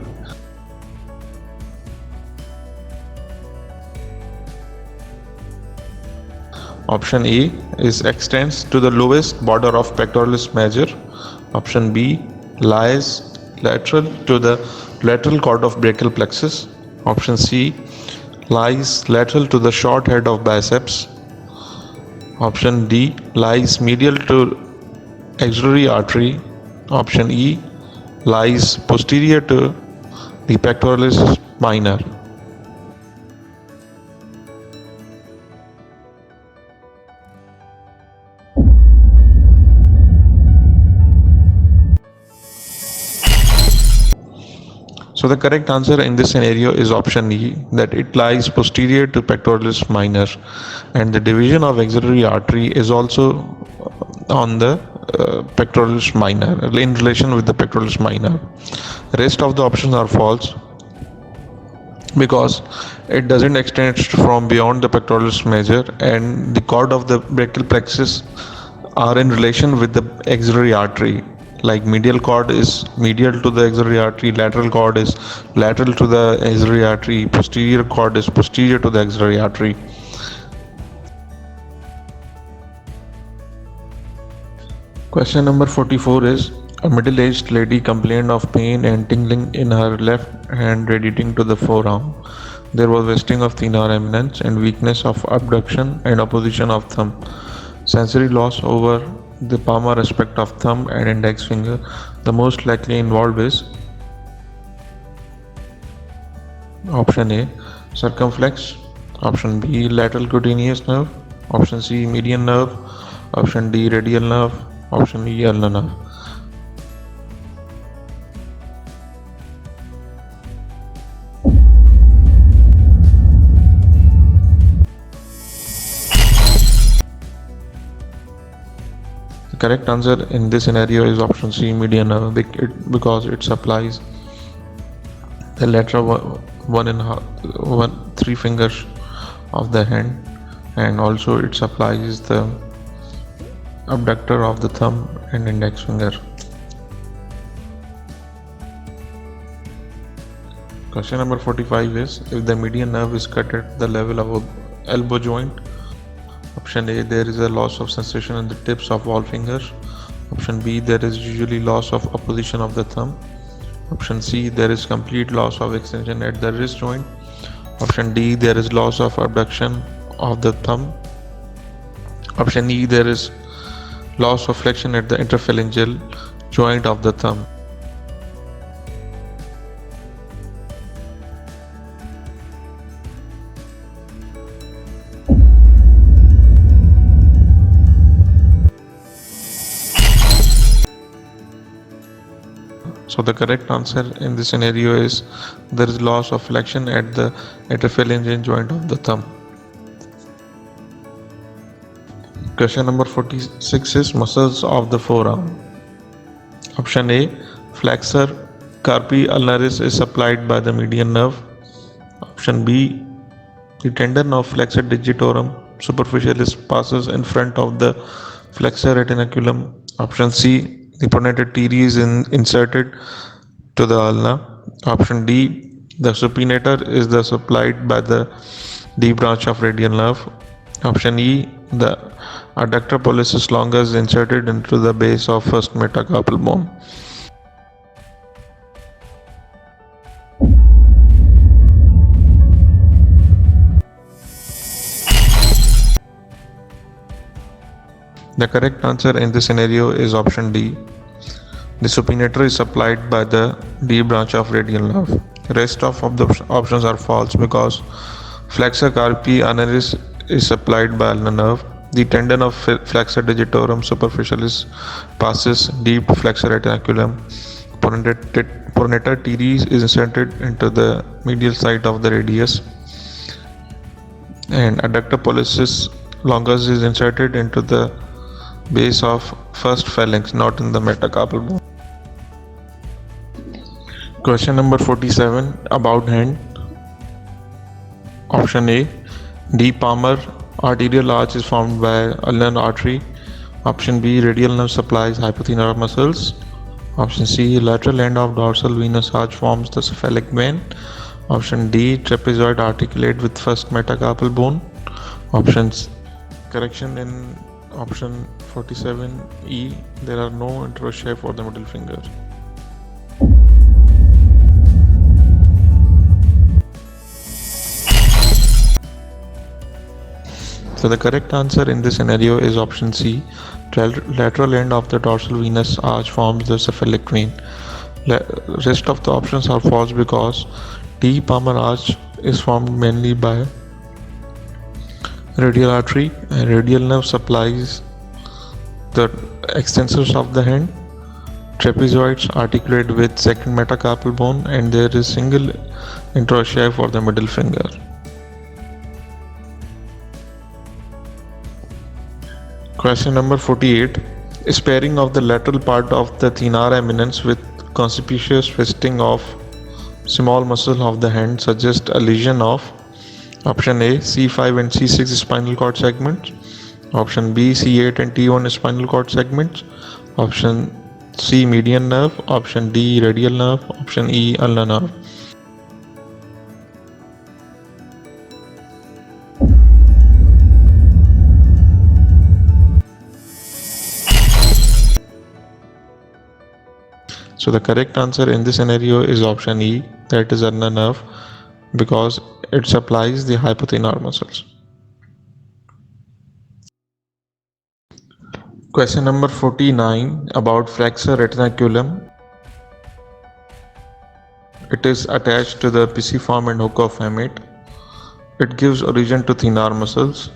Option A is extends to the lowest border of pectoralis major. Option B lies lateral to the lateral cord of brachial plexus. Option C lies lateral to the short head of biceps. Option D lies medial to axillary artery. Option E lies posterior to the pectoralis minor. So the correct answer in this scenario is option E, that it lies posterior to pectoralis minor, and the division of axillary artery is also on the pectoralis minor, in relation with the pectoralis minor. Rest of the options are false because it doesn't extend from beyond the pectoralis major, and the cord of the brachial plexus are in relation with the axillary artery. Like medial cord is medial to the axillary artery, lateral cord is lateral to the axillary artery, posterior cord is posterior to the axillary artery. Question number 44 is, a middle-aged lady complained of pain and tingling in her left hand radiating to the forearm. There was wasting of thenar eminence and weakness of abduction and opposition of thumb. Sensory loss over the palmar aspect of thumb and index finger. The most likely involved is option A, circumflex. Option B, lateral cutaneous nerve. Option C, median nerve. Option D, radial nerve. Option E, ulnar nerve. The correct answer in this scenario is option C, median nerve, because it supplies the lateral three fingers of the hand, and also it supplies the abductor of the thumb and index finger. Question number 45 is, if the median nerve is cut at the level of elbow joint. Option A, there is a loss of sensation in the tips of all fingers. Option B, there is usually loss of opposition of the thumb. Option C, there is complete loss of extension at the wrist joint. Option D, there is loss of abduction of the thumb. Option E, there is loss of flexion at the interphalangeal joint of the thumb. So the correct answer in this scenario is, there is loss of flexion at the interphalangeal joint of the thumb. Question number 46 is, muscles of the forearm. Option A, flexor carpi ulnaris is supplied by the median nerve. Option B, the tendon of flexor digitorum superficialis passes in front of the flexor retinaculum. Option C, the pronator teres is inserted to the ulna. Option D, the supinator is supplied by the D branch of radial nerve. Option E, the adductor pollicis longus is inserted into the base of first metacarpal bone. The correct answer in this scenario is option D. The supinator is supplied by the D branch of radial nerve. Rest of the options are false because flexor carpi ulnaris is supplied by ulnar nerve. The tendon of flexor digitorum superficialis passes deep to flexor retinaculum. Pronator teres is inserted into the medial side of the radius, and adductor pollicis longus is inserted into the base of first phalanx, not in the metacarpal bone. Question number 47, about hand. Option A, D palmar arterial arch is formed by ulnar artery. Option B, radial nerve supplies hypothenar muscles. Option C, lateral end of dorsal venous arch forms the cephalic vein. Option D, trapezoid articulate with first metacarpal bone. Options correction in option 47E, there are no interossei for the middle finger. So the correct answer in this scenario is option C. Lateral end of the dorsal venous arch forms the cephalic vein. Rest of the options are false because D. Palmar arch is formed mainly by radial artery, and radial nerve supplies the extensors of the hand. Trapezoids articulate with second metacarpal bone, and there is single interossei for the middle finger. Question number 48. Sparing of the lateral part of the thenar eminence with conspicuous twisting of small muscle of the hand suggests a lesion of option A. C5 and C6 spinal cord segments, option B. C8 and T1 spinal cord segments, option C. median nerve, option D. radial nerve, option E. ulnar nerve. So the correct answer in this scenario is option E, that is ulnar nerve, because it supplies the hypothenar muscles. Question number 49 about flexor retinaculum. It is attached to the pisiform and hook of hamate. It gives origin to thenar muscles.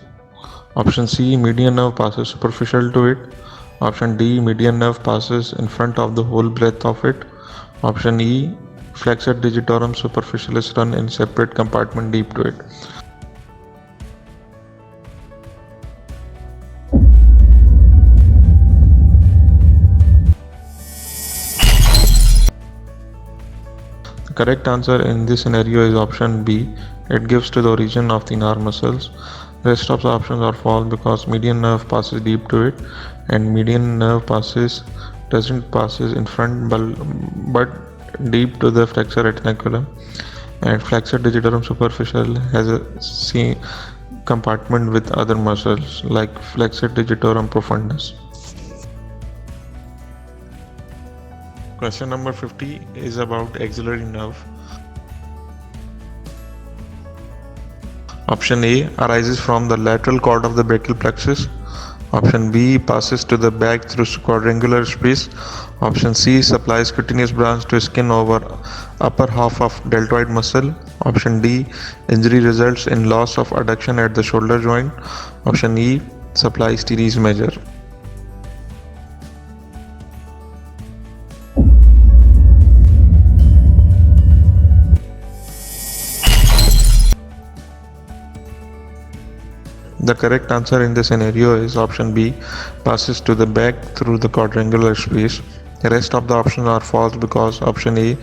Option C, median nerve passes superficial to it. Option D, median nerve passes in front of the whole breadth of it. Option E, flexor digitorum superficialis run in separate compartment deep to it. The correct answer in this scenario is option B. It gives to the origin of thenar muscles. Rest of the options are false because median nerve passes deep to it, and median nerve doesn't passes in front but deep to the flexor retinaculum, and flexor digitorum superficial has a C compartment with other muscles like flexor digitorum profundus. Question number 50 is about axillary nerve. Option A arises from the lateral cord of the brachial plexus. Option B passes to the back through quadrangular space. Option C supplies cutaneous branch to skin over upper half of deltoid muscle. Option D, injury results in loss of adduction at the shoulder joint. Option E, supplies teres major. The correct answer in this scenario is option B, passes to the back through the quadrangular space. The rest of the options are false because option A,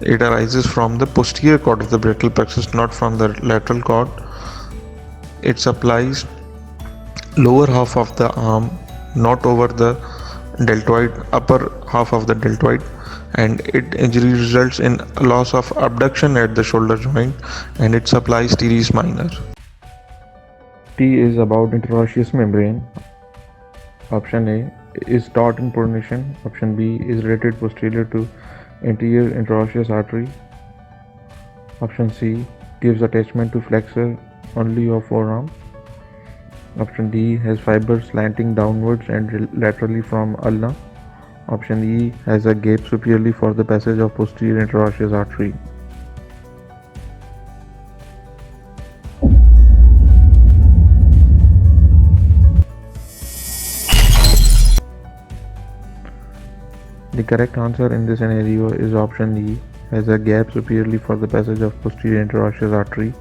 it arises from the posterior cord of the brachial plexus, not from the lateral cord. It supplies lower half of the arm, not over the deltoid, upper half of the deltoid, and it injury results in loss of abduction at the shoulder joint, and it supplies teres minor. T is about interosseous membrane. Option A is taut in pronation. Option B is related posterior to anterior interosseous artery. Option C gives attachment to flexor only of forearm. Option D has fibers slanting downwards and laterally from ulna. Option E has a gap superiorly for the passage of posterior interosseous artery. The correct answer in this scenario is option E, has a gap superiorly for the passage of posterior interosseous artery.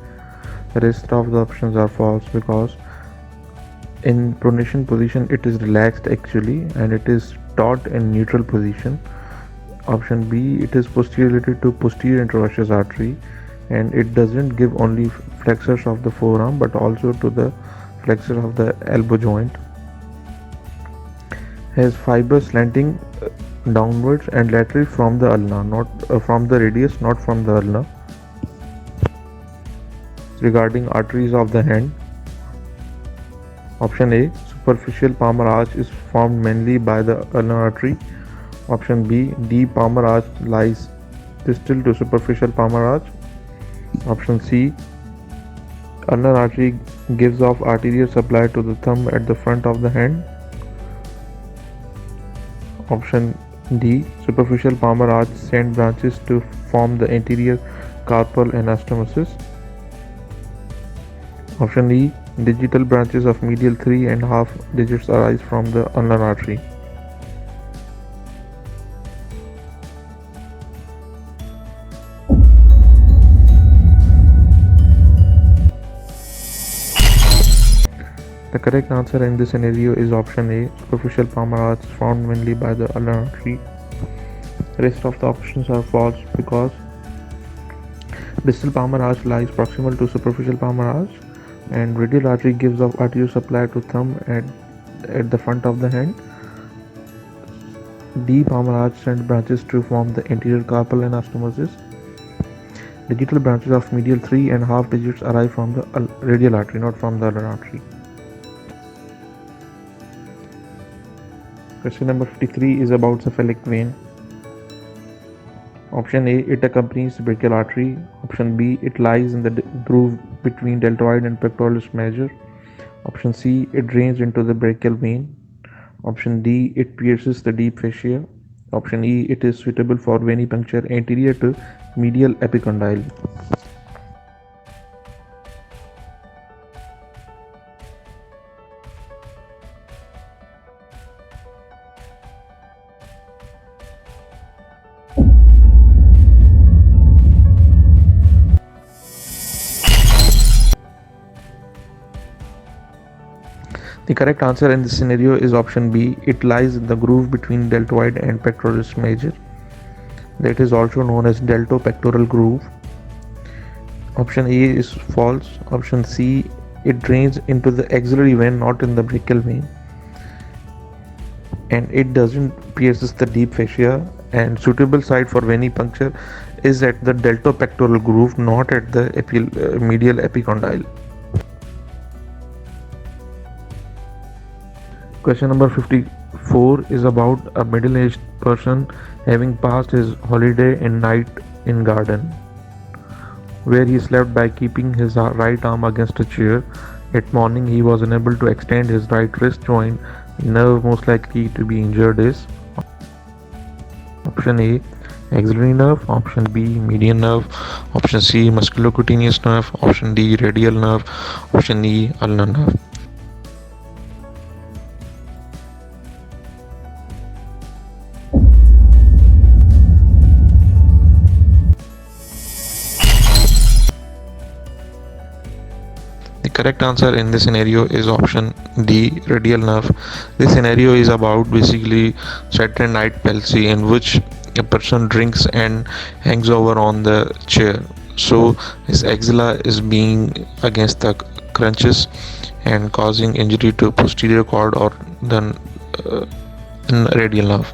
The rest of the options are false because in pronation position it is relaxed actually, and it is taut in neutral position. Option B, it is posterior related to posterior interosseous artery, and it doesn't give only flexors of the forearm but also to the flexor of the elbow joint. Has fibers slanting downwards and laterally from the ulna, not from the radius, not from the ulna. Regarding arteries of the hand, option A, superficial palmar arch is formed mainly by the ulnar artery. Option B, D palmar arch lies distal to superficial palmar arch. Option C, ulnar artery gives off arterial supply to the thumb at the front of the hand. Option D. Superficial palmar arch send branches to form the anterior carpal anastomosis. Option E. Digital branches of medial 3.5 digits arise from the ulnar artery. The correct answer in this scenario is option A. Superficial palmar arch found mainly by the ulnar artery. The rest of the options are false because distal palmar arch lies proximal to superficial palmar arch, and radial artery gives off arterial supply to thumb at the front of the hand. D. Palmar arch sends branches to form the anterior carpal anastomosis. Digital branches of medial 3.5 digits arrive from the radial artery, not from the ulnar artery. Question number 53 is about cephalic vein. Option A. It accompanies the brachial artery. Option B. It lies in the groove between deltoid and pectoralis major. Option C. It drains into the brachial vein. Option D. It pierces the deep fascia. Option E. It is suitable for venipuncture anterior to medial epicondyle. The correct answer in this scenario is option B. It lies in the groove between deltoid and pectoralis major. That is also known as deltopectoral groove. Option A is false. Option C. It drains into the axillary vein, not in the brachial vein. And it doesn't pierces the deep fascia, and suitable site for venipuncture is at the deltopectoral groove, not at the medial epicondyle. Question number 54 is about a middle-aged person having passed his holiday in night in garden, where he slept by keeping his right arm against a chair. At morning, he was unable to extend his right wrist joint. The nerve most likely to be injured is option A. Axillary nerve, option B. Median nerve, option C. Musculocutaneous nerve, option D. Radial nerve, option E. Ulnar nerve. Correct answer in this scenario is option D, radial nerve. This scenario is about basically Saturday night palsy, in which a person drinks and hangs over on the chair, so his axilla is being against the crunches and causing injury to posterior cord or the radial nerve.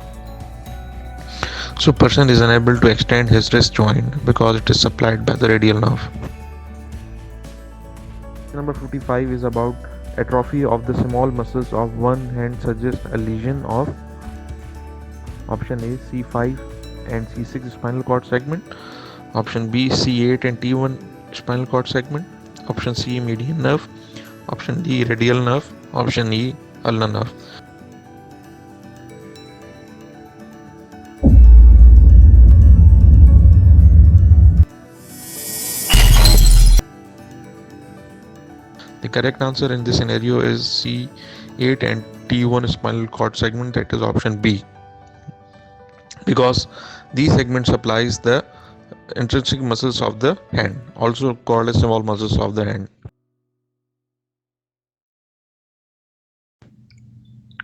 So person is unable to extend his wrist joint because it is supplied by the radial nerve. Number 55 is about atrophy of the small muscles of one hand suggests a lesion of option A. C5 and C6 spinal cord segment, option B. C8 and T1 spinal cord segment, option C. median nerve, option D. radial nerve, option E. ulnar nerve. The correct answer in this scenario is C8 and T1 spinal cord segment, that is option B, because these segments supplies the intrinsic muscles of the hand, also called as small muscles of the hand.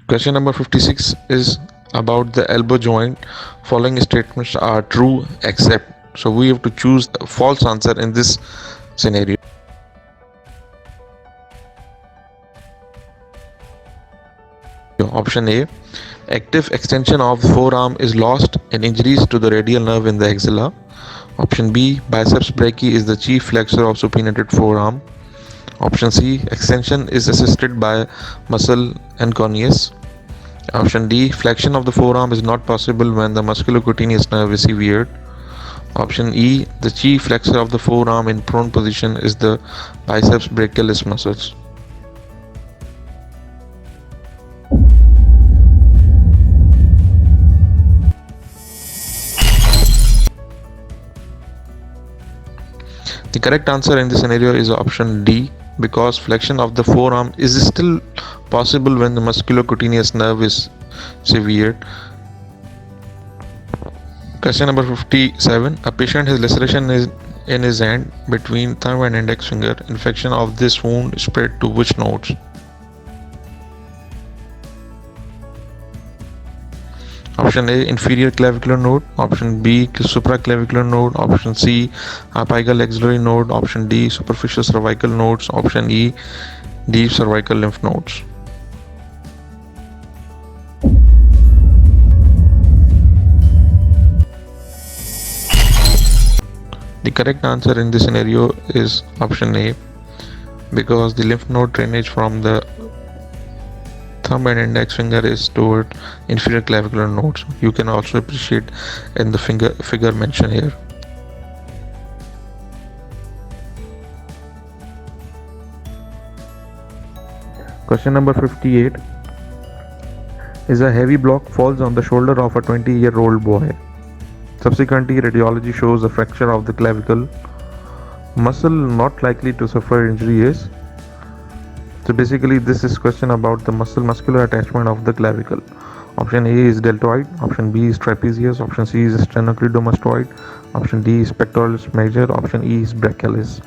Question number 56 is about the elbow joint. Following statements are true except, so we have to choose the false answer in this scenario. Option A. Active extension of the forearm is lost in injuries to the radial nerve in the axilla. Option B. Biceps brachii is the chief flexor of supinated forearm. Option C. Extension is assisted by muscle anconeus. Option D. Flexion of the forearm is not possible when the musculocutaneous nerve is severed. Option E, the chief flexor of the forearm in prone position is the biceps brachialis muscles. The correct answer in this scenario is option D, because flexion of the forearm is still possible when the musculocutaneous nerve is severed. Question number 57. A patient has laceration in his hand between thumb and index finger. Infection of this wound spread to which nodes? Option A, inferior clavicular node. Option B, supraclavicular node. Option C, apical axillary node. Option D, superficial cervical nodes. Option E, deep cervical lymph nodes. The correct answer in this scenario is option A, because the lymph node drainage from the thumb and index finger is toward inferior clavicular nodes. You can also appreciate in the figure mentioned here. Question number 58 is a heavy block falls on the shoulder of a 20-year-old boy. Subsequently, radiology shows a fracture of the clavicle. Muscle not likely to suffer injury is. So basically, this is question about the muscular attachment of the clavicle. Option A is deltoid. Option B is trapezius. Option C is sternocleidomastoid. Option D is pectoralis major. Option E is brachialis.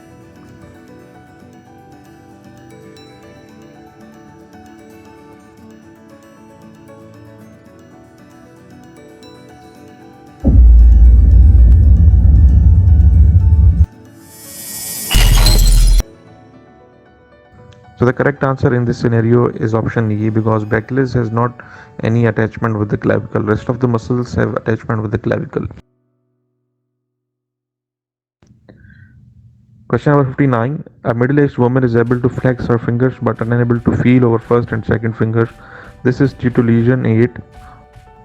So the correct answer in this scenario is option E, because brachialis has not any attachment with the clavicle. Rest of the muscles have attachment with the clavicle. Question number 59. A middle-aged woman is able to flex her fingers but unable to feel over first and second fingers. This is due to lesion 8.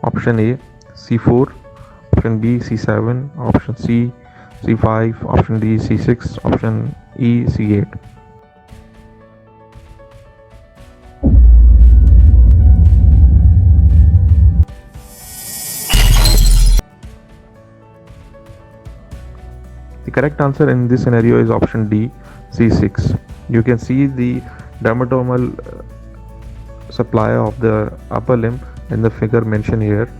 Option A, C4. Option B, C7. Option C, C5. Option D, C6. Option E, C8. The correct answer in this scenario is option D, C6. You can see the dermatomal supply of the upper limb in the figure mentioned here,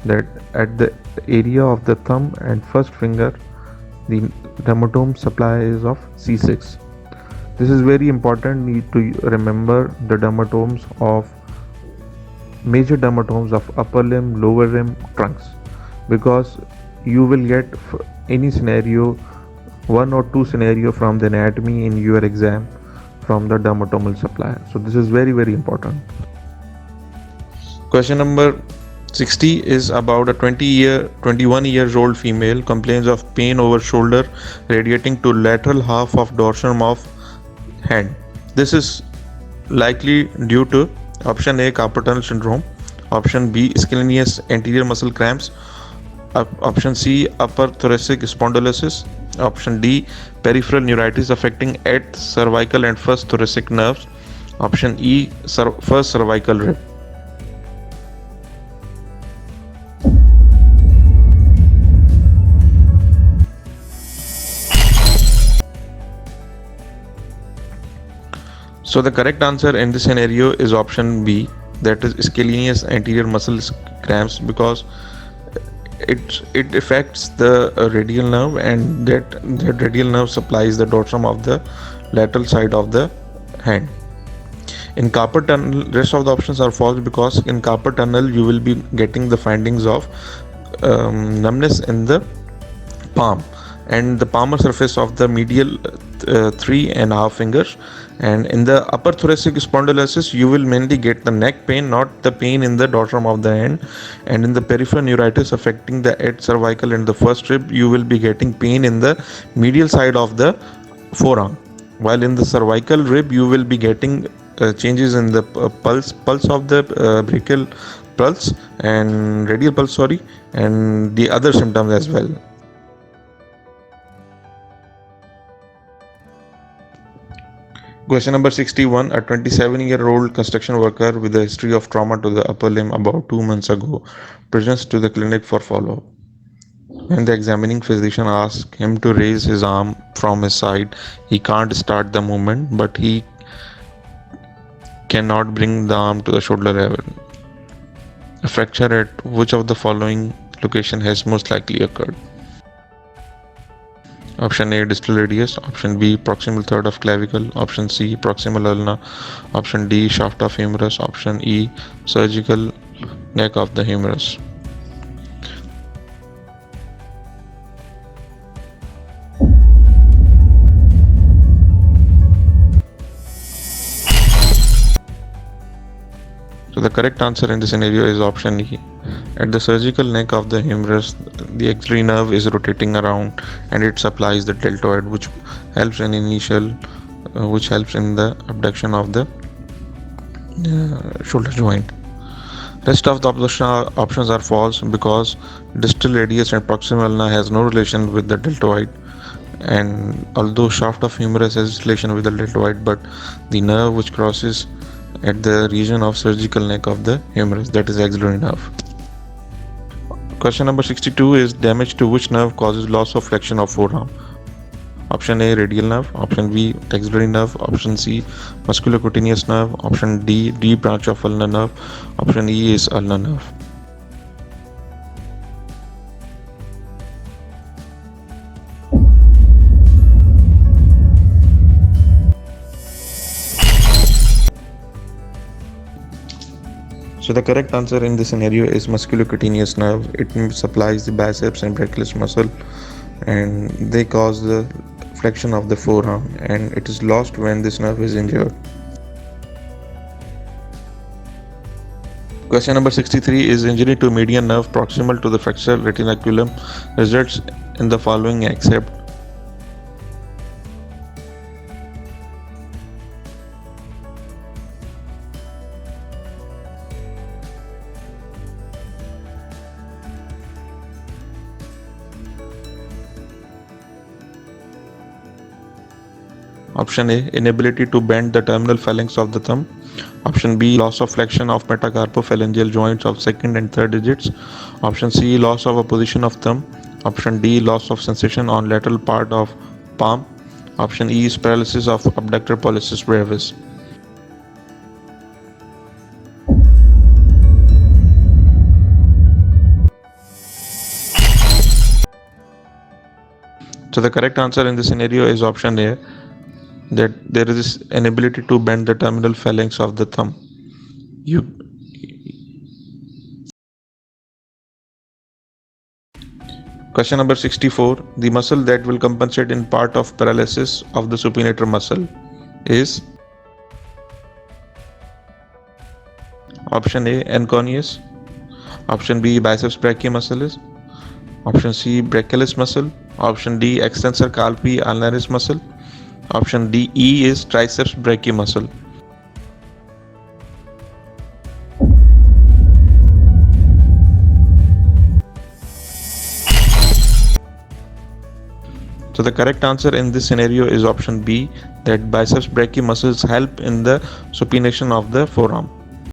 that at the area of the thumb and first finger, the dermatome supply is of C6. This is very important. Need to remember the dermatomes of major dermatomes of upper limb, lower limb, trunks, because you will get any scenario, one or two scenario from the anatomy in your exam from the dermatomal supply. So this is very important. Question number 60 is about a 21 years old female complains of pain over shoulder radiating to lateral half of dorsum of hand. This is likely due to option A, carpal tunnel syndrome. Option B, ischial anterior muscle cramps. Option C, upper thoracic spondylosis. Option D, peripheral neuritis affecting 8th cervical and 1st thoracic nerves. Option E, first cervical rib. So the correct answer in this scenario is option B, that is ischial anterior muscle cramps, because it affects the radial nerve, and that radial nerve supplies the dorsum of the lateral side of the hand. In carpal tunnel, rest of the options are false, because in carpal tunnel you will be getting the findings of numbness in the palm and the palmar surface of the medial 3.5 fingers. And in the upper thoracic spondylosis, you will mainly get the neck pain, not the pain in the dorsum of the hand. And in the peripheral neuritis affecting the 8th cervical and the first rib, you will be getting pain in the medial side of the forearm. While in the cervical rib, you will be getting changes in the pulse of the brachial pulse and radial pulse, and the other symptoms as well. Question number 61. A 27-year-old construction worker with a history of trauma to the upper limb about 2 months ago presents to the clinic for follow-up. When the examining physician asks him to raise his arm from his side, he can't start the movement, but he cannot bring the arm to the shoulder level. A fracture at which of the following location has most likely occurred? Option A, distal radius. Option B, proximal third of clavicle. Option C, proximal ulna. Option D, shaft of humerus. Option E, surgical neck of the humerus. So the correct answer in this scenario is option E. At the surgical neck of the humerus, the axillary nerve is rotating around and it supplies the deltoid, which helps in the abduction of the shoulder joint. Rest of the options are false because distal radius and proximal ulna has no relation with the deltoid, and although shaft of humerus has relation with the deltoid, but the nerve which crosses at the region of surgical neck of the humerus, that is axillary nerve. Question number 62 is damage to which nerve causes loss of flexion of forearm? Option A, radial nerve. Option B, axillary nerve. Option C, musculocutaneous nerve. Option D branch of ulnar nerve. Option E is ulnar nerve. So the correct answer in this scenario is musculocutaneous nerve. It supplies the biceps and brachialis muscle, and they cause the flexion of the forearm, and it is lost when this nerve is injured. Question number 63 is injury to median nerve proximal to the flexor retinaculum results in the following except. Option A, inability to bend the terminal phalanx of the thumb. Option B, loss of flexion of metacarpophalangeal joints of second and third digits. Option C, loss of a position of thumb. Option D, loss of sensation on lateral part of palm. Option E is paralysis of abductor pollicis brevis. So the correct answer in this scenario is option A, that there is an ability to bend the terminal phalanx of the thumb. Question number 64. The muscle that will compensate in part of paralysis of the supinator muscle is option A, anconeus. Option B, biceps brachii Option C, brachialis muscle. Option D, extensor carpi ulnaris muscle. Option D, E is triceps brachii muscle. So the correct answer in this scenario is option B, that biceps brachii muscles help in the supination of the forearm.